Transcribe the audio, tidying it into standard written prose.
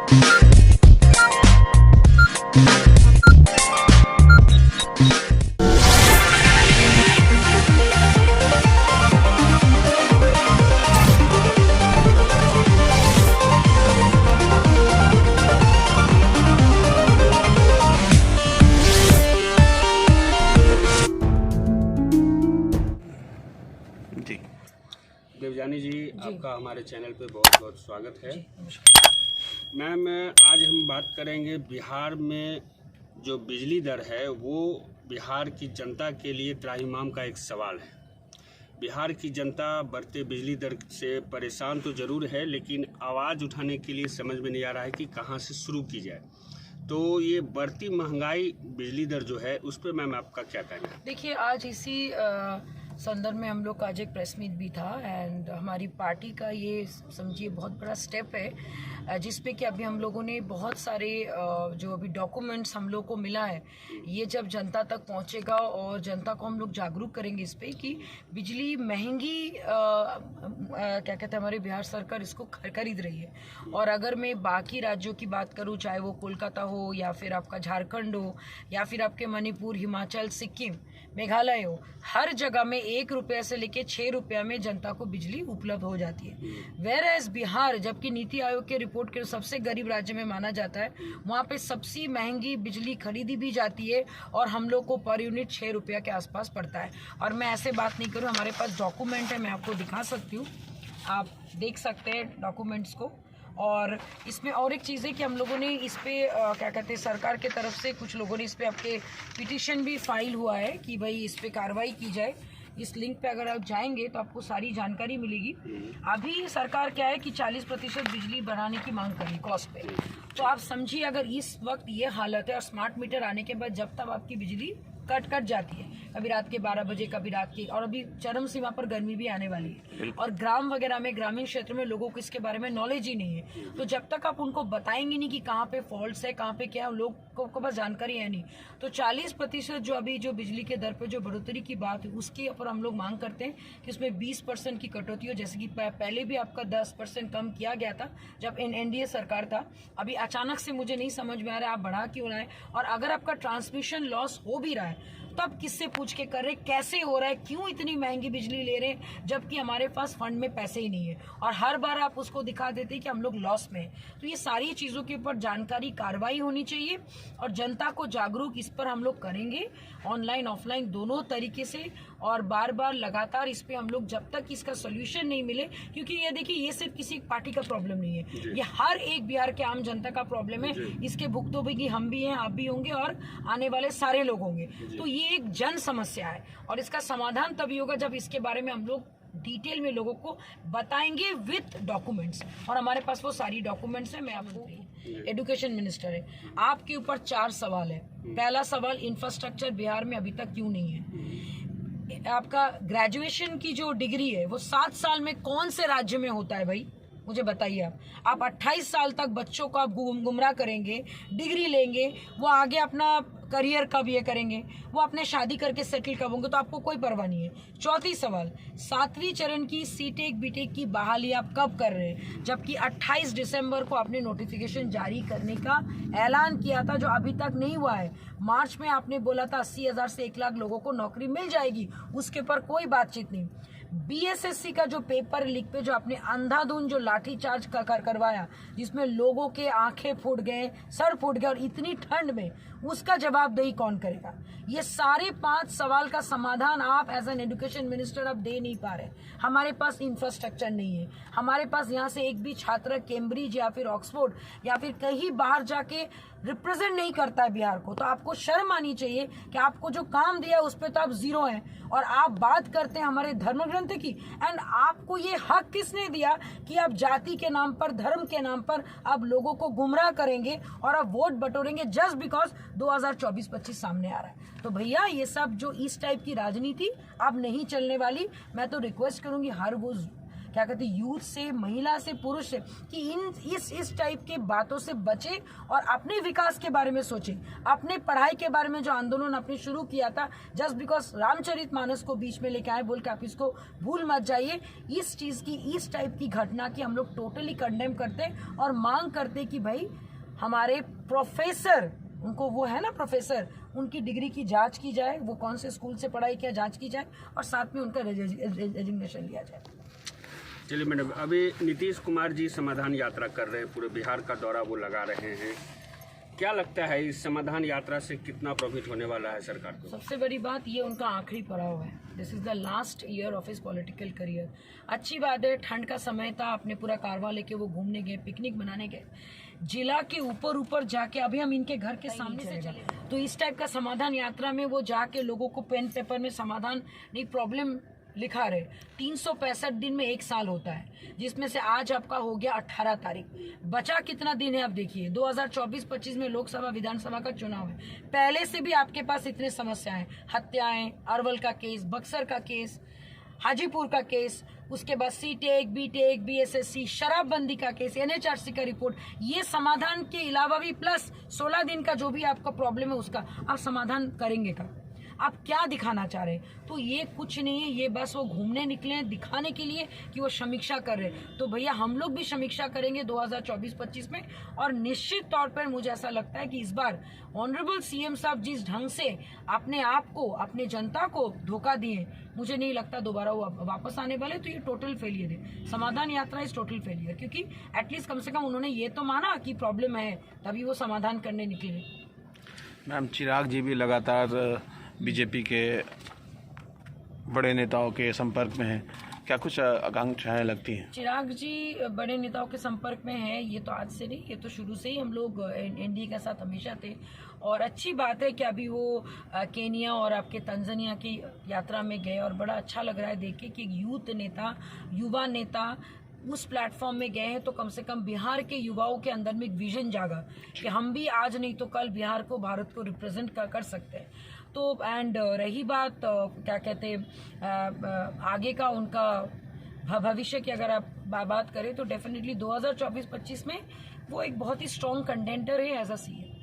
देवजानी जी, आपका हमारे चैनल पे बहुत बहुत स्वागत है। मैम, आज हम बात करेंगे बिहार में जो बिजली दर है वो बिहार की जनता के लिए त्राहिमाम का एक सवाल है। बिहार की जनता बढ़ते बिजली दर से परेशान तो ज़रूर है, लेकिन आवाज़ उठाने के लिए समझ में नहीं आ रहा है कि कहाँ से शुरू की जाए। तो ये बढ़ती महंगाई बिजली दर जो है उस पर मैम आपका क्या कहना है? देखिए, आज इसी संदर्भ में हम लोग का आज एक प्रेस मीट भी था एंड हमारी पार्टी का ये समझिए बहुत बड़ा स्टेप है जिसपे कि अभी हम लोगों ने बहुत सारे जो अभी डॉक्यूमेंट्स हम लोग को मिला है, ये जब जनता तक पहुंचेगा और जनता को हम लोग जागरूक करेंगे इस पे कि बिजली महंगी क्या कहते हैं, हमारे बिहार सरकार इसको खरीद रही है। और अगर मैं बाकी राज्यों की बात करूँ, चाहे वो कोलकाता हो या फिर आपका झारखंड हो या फिर आपके मणिपुर, हिमाचल, सिक्किम, मेघालय हो, हर जगह में 1 रुपये से लेके 6 रुपया में जनता को बिजली उपलब्ध हो जाती है। वेयरएज बिहार, जबकि नीति आयोग के रिपोर्ट के सबसे गरीब राज्य में माना जाता है, वहाँ पे सबसे महंगी बिजली खरीदी भी जाती है और हम लोग को पर यूनिट 6 रुपया के आसपास पड़ता है। और मैं ऐसे बात नहीं करूँ, हमारे पास डॉक्यूमेंट है, मैं आपको दिखा सकती हूँ, आप देख सकते हैं डॉक्यूमेंट्स को। और इसमें और एक चीज़ है कि हम लोगों ने इस पे क्या कहते हैं, सरकार के तरफ से कुछ लोगों ने इस पे आपके पिटीशन भी फाइल हुआ है कि भाई इस पे कार्रवाई की जाए। इस लिंक पे अगर आप जाएंगे तो आपको सारी जानकारी मिलेगी। अभी सरकार क्या है कि 40% बिजली बढ़ाने की मांग करी कॉस्ट पे। तो आप समझिए, अगर इस वक्त ये हालत है और स्मार्ट मीटर आने के बाद जब तक आपकी बिजली कट जाती है, कभी रात के 12 बजे, कभी रात के, और अभी चरम सीमा पर गर्मी भी आने वाली है और ग्राम वगैरह में, ग्रामीण क्षेत्र में लोगों को इसके बारे में नॉलेज ही नहीं है। तो जब तक आप उनको बताएंगे नहीं कि कहाँ पे फॉल्ट्स है, कहाँ पे क्या, लोग को बस जानकारी है नहीं। तो 40% जो अभी जो बिजली के दर पे जो बढ़ोतरी की बात है उसके ऊपर हम लोग मांग करते हैं कि उसमें 20% की कटौती हो, जैसे कि पहले भी आपका 10% कम किया गया था जब एनडीए सरकार था। अभी अचानक से मुझे नहीं समझ में आ रहा है आप बढ़ा क्यों रहे हैं। और अगर आपका ट्रांसमिशन लॉस हो भी रहा है तब किससे पूछ के कर रहे, कैसे हो रहा है, क्यों इतनी महंगी बिजली ले रहे हैं जबकि हमारे पास फंड में पैसे ही नहीं है, और हर बार आप उसको दिखा देते हैं कि हम लोग लॉस में हैं। तो ये सारी चीज़ों के ऊपर जानकारी, कार्रवाई होनी चाहिए और जनता को जागरूक इस पर हम लोग करेंगे, ऑनलाइन ऑफलाइन दोनों तरीके से, और बार बार लगातार इस पे हम लोग जब तक इसका सोल्यूशन नहीं मिले, क्योंकि ये देखिए ये सिर्फ किसी पार्टी का प्रॉब्लम नहीं है, ये हर एक बिहार के आम जनता का प्रॉब्लम है। इसके भुक्तभोगी हम भी हैं, आप भी होंगे और आने वाले सारे लोग होंगे। तो ये एक जन समस्या है और इसका समाधान तभी होगा जब इसके बारे में हम लोग डिटेल में लोगों को बताएंगे विथ डॉक्यूमेंट्स, और हमारे पास वो सारी डॉक्यूमेंट्स है। मैं आपको एजुकेशन मिनिस्टर है, आपके ऊपर 4 सवाल है। पहला सवाल, इंफ्रास्ट्रक्चर बिहार में अभी तक क्यों नहीं है? आपका ग्रेजुएशन की जो डिग्री है वो 7 साल में कौन से राज्य में होता है भाई, मुझे बताइए। आप 28 साल तक बच्चों को आप गुमराह करेंगे, डिग्री लेंगे, वो आगे अपना करियर कब ये करेंगे, वो अपने शादी करके सेटल कब होंगे, तो आपको कोई परवाह नहीं है। चौथी सवाल, 7वीं चरण की सीटेक बीटेक की बहाली आप कब कर रहे हैं, जबकि 28 दिसंबर को आपने नोटिफिकेशन जारी करने का ऐलान किया था जो अभी तक नहीं हुआ है। मार्च में आपने बोला था 80,000 से 1 लाख लोगों को नौकरी मिल जाएगी, उसके पर कोई बातचीत नहीं। बीएसएससी का जो पेपर लीक पे जो आपने अंधाधुंध जो लाठीचार्ज करवाया, जिसमें लोगों के आंखें फूट गए, सर फूट गए, और इतनी ठंड में उसका जवाबदेही कौन करेगा? ये सारे 5 सवाल का समाधान आप एज एन एजुकेशन मिनिस्टर आप दे नहीं पा रहे। हमारे पास इंफ्रास्ट्रक्चर नहीं है, हमारे पास यहाँ से एक भी छात्र कैम्ब्रिज या फिर ऑक्सफोर्ड या फिर कहीं बाहर जाके रिप्रेजेंट नहीं करता है बिहार को। तो आपको शर्म आनी चाहिए कि आपको जो काम दिया उस पर तो आप जीरो हैं, और आप बात करते हैं हमारे धर्म ग्रंथ की। एंड आपको ये हक किसने दिया कि आप जाति के नाम पर, धर्म के नाम पर आप लोगों को गुमराह करेंगे और आप वोट बटोरेंगे जस्ट बिकॉज 2024-25 सामने आ रहा है? तो भैया ये सब जो इस टाइप की राजनीति अब नहीं चलने वाली। मैं तो रिक्वेस्ट करूंगी हर वो क्या कहते हैं यूथ से, महिला से, पुरुष से, कि इस टाइप के बातों से बचे और अपने विकास के बारे में सोचे। अपने पढ़ाई के बारे में जो आंदोलन आपने शुरू किया था जस्ट बिकॉज रामचरितमानस को बीच में लेके आए बोल के आप इसको भूल मत जाइए। इस चीज की, इस टाइप की घटना की हम लोग टोटली कंडेम करते और मांग करते कि भाई हमारे प्रोफेसर, उनको वो है ना प्रोफेसर, उनकी डिग्री की जांच की जाए, वो कौन से स्कूल से पढ़ाई किया जांच की जाए और साथ में उनका रेजिग्नेशन लिया जाए। चलिए मैडम, अभी नीतीश कुमार जी समाधान यात्रा कर रहे हैं, पूरे बिहार का दौरा वो लगा रहे हैं। क्या लगता है इस समाधान यात्रा से कितना प्रॉफिट होने वाला है सरकार को? सबसे बड़ी बात ये उनका आखिरी पड़ाव है। This is the last year of his political career. अच्छी बात है, ठंड का समय था, अपने पूरा कारवा लेके वो घूमने गए, पिकनिक मनाने गए, जिला के ऊपर जाके अभी हम इनके घर के सामने से चले, तो इस टाइप का समाधान यात्रा में वो जाके लोगों को पेन पेपर में समाधान नहीं, प्रॉब्लम लिखा रहे। 365 दिन में 1 साल होता है, जिसमें से आज आपका हो गया 18 तारीख। बचा कितना दिन है आप देखिए, 2024-25 में लोकसभा विधानसभा का चुनाव है। पहले से भी आपके पास इतने समस्याएं, हत्याएं, अरवल का केस, बक्सर का केस, हाजीपुर का केस, उसके बाद सीटेक, बीटेक, बीएसएससी, शराबबंदी का केस, एनएचआरसी का रिपोर्ट, ये समाधान के अलावा भी प्लस 16 दिन का जो भी आपका प्रॉब्लम है उसका आप समाधान करेंगे का? आप क्या दिखाना चाह रहे हैं? तो ये कुछ नहीं है, ये बस वो घूमने निकले हैं दिखाने के लिए कि वो समीक्षा कर रहे हैं। तो भैया हम लोग भी समीक्षा करेंगे 2024-25 में, और निश्चित तौर पर मुझे ऐसा लगता है कि इस बार ऑनरेबल सीएम साहब जिस ढंग से अपने आप को, अपने जनता को धोखा दिए, मुझे नहीं लगता दोबारा वो वापस आने वाले। तो ये टोटल फेलियर है, समाधान यात्रा इज टोटल फेलियर, क्योंकि एटलीस्ट कम से कम उन्होंने ये तो माना कि प्रॉब्लम है, तभी वो समाधान करने निकले। मैम, चिराग जी भी लगातार बीजेपी के बड़े नेताओं के संपर्क में हैं, क्या कुछ आकांक्षाएं लगती हैं? चिराग जी बड़े नेताओं के संपर्क में है, ये तो आज से नहीं, ये तो शुरू से ही हम लोग एनडीए के साथ हमेशा थे। और अच्छी बात है कि अभी वो केनिया और आपके तंजानिया की यात्रा में गए, और बड़ा अच्छा लग रहा है देख के कि एक यूथ नेता, युवा नेता उस प्लेटफॉर्म में गए हैं। तो कम से कम बिहार के युवाओं के अंदर में एक विजन जागा कि हम भी आज नहीं तो कल बिहार को, भारत को रिप्रेजेंट कर सकते हैं। तो एंड रही बात क्या कहते हैं आगे का उनका भविष्य की, अगर आप बात करें तो डेफिनेटली 2024-25 में वो एक बहुत ही स्ट्रॉन्ग कंटेंटर है एज अ सीएम।